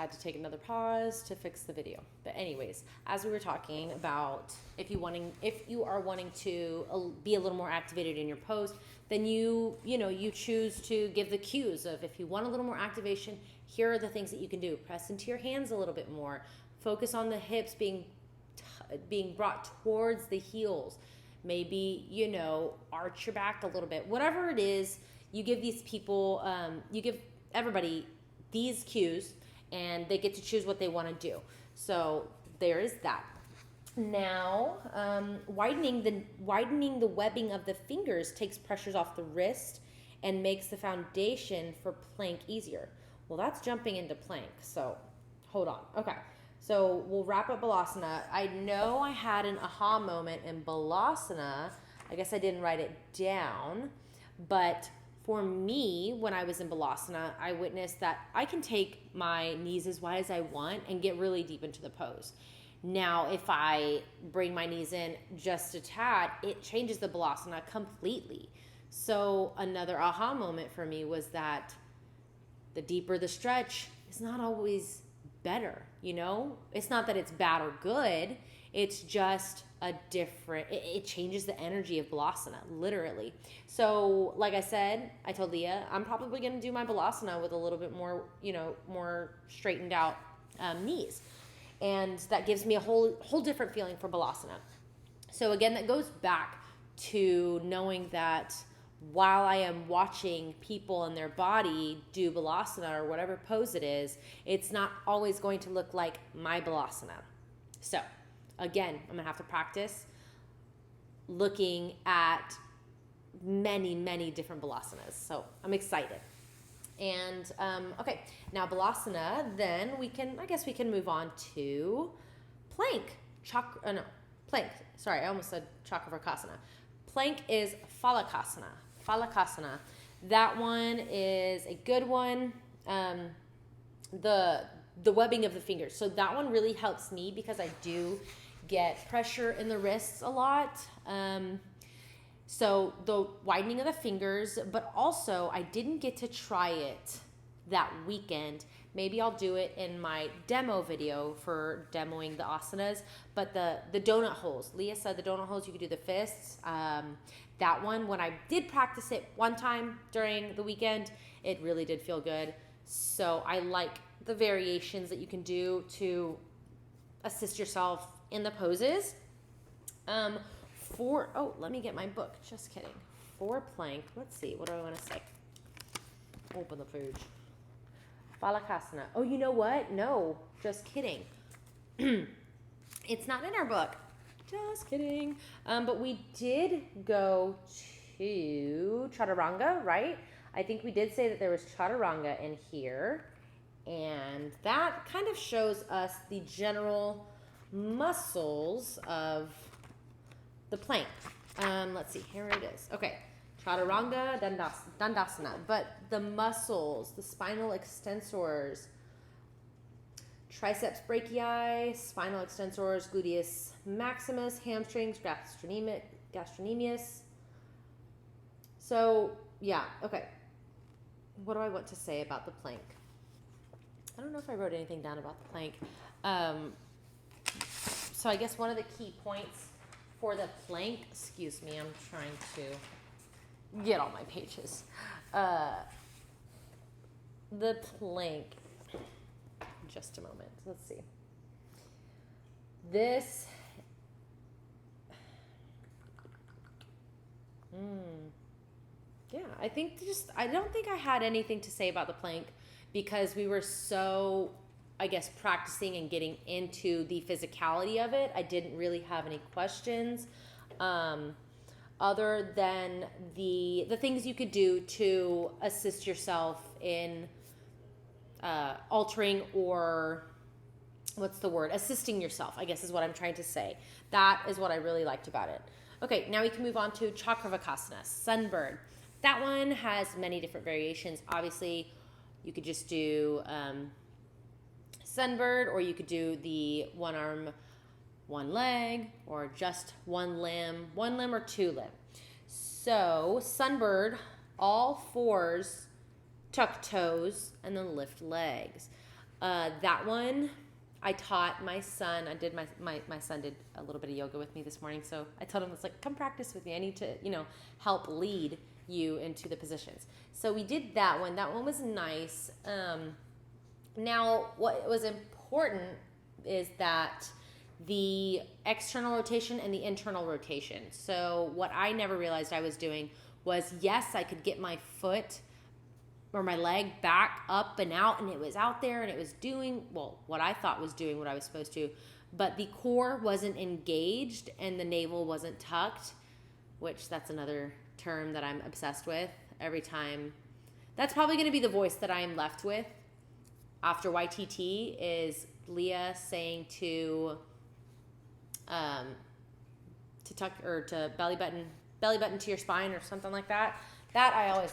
had to take another pause to fix the video. But anyways, as we were talking about, if you are wanting to be a little more activated in your pose, then you choose to give the cues of, if you want a little more activation, here are the things that you can do. Press into your hands a little bit more. Focus on the hips being brought towards the heels. Maybe, arch your back a little bit. Whatever it is, you give these people, you give everybody these cues, and they get to choose what they want to do. So there is that. Now, widening the webbing of the fingers takes pressures off the wrist and makes the foundation for plank easier. Well, that's jumping into plank, so hold on. Okay, so we'll wrap up Balasana. I know I had an aha moment in Balasana. I guess I didn't write it down, but for me, when I was in Balasana, I witnessed that I can take my knees as wide as I want and get really deep into the pose. Now, if I bring my knees in just a tad, it changes the Balasana completely. So another aha moment for me was that the deeper the stretch is not always better, It's not that it's bad or good. It's just it changes the energy of Balasana, literally. So, like I said, I told Leah, I'm probably going to do my Balasana with a little bit more, more straightened out knees. And that gives me a whole different feeling for Balasana. So again, that goes back to knowing that while I am watching people and their body do Balasana or whatever pose it is, it's not always going to look like my Balasana. So again, I'm going to have to practice looking at many, many different Balasanas. So I'm excited. And okay, now Balasana, then we can move on to plank. Plank. Sorry, I almost said Chakravakasana. Plank is Phalakasana. Phalakasana. That one is a good one. The webbing of the fingers. So that one really helps me because I do get pressure in the wrists a lot. So the widening of the fingers, but also I didn't get to try it that weekend. Maybe I'll do it in my demo video for demoing the asanas, but the donut holes. Leah said the donut holes, you could do the fists. That one, when I did practice it one time during the weekend, it really did feel good. So I like the variations that you can do to assist yourself in the poses. Let me get my book. Just kidding. For plank, let's see. What do I want to say? Open the page. Phalakasana. Oh, you know what? No, just kidding. It's not in our book. Just kidding. But we did go to Chaturanga, right? I think we did say that there was Chaturanga in here. And that kind of shows us the general muscles of the plank. Let's see, here it is. Okay, Chaturanga, Dandasana. But the muscles, the spinal extensors, triceps brachii, spinal extensors, gluteus maximus, hamstrings, gastrocnemius. So, yeah, okay. What do I want to say about the plank? I don't know if I wrote anything down about the plank. So I guess one of the key points for the plank, excuse me, I'm trying to get all my pages. The plank, just a moment, let's see. This, yeah, I don't think I had anything to say about the plank because we were so, I guess, practicing and getting into the physicality of it. I didn't really have any questions other than the things you could do to assist yourself in altering or assisting yourself, I guess is what I'm trying to say. That is what I really liked about it. Okay, now we can move on to Chakravakasana, sunbird. That one has many different variations. Obviously, you could just do sunbird, or you could do the one arm, one leg, or just one limb or two limb. So sunbird, all fours, tuck toes, and then lift legs. That one, I taught my son. I did my son did a little bit of yoga with me this morning, so I told him, it's like, come practice with me. I need to, help lead you into the positions. So we did that one. That one was nice. Now, what was important is that the external rotation and the internal rotation. So what I never realized I was doing was, yes, I could get my foot or my leg back up and out, and it was out there and it was doing, well, what I thought was doing what I was supposed to, but the core wasn't engaged and the navel wasn't tucked, which that's another term that I'm obsessed with every time. That's probably going to be the voice that I'm left with after YTT, is Leah saying to tuck, or to belly button to your spine or something like that. That I always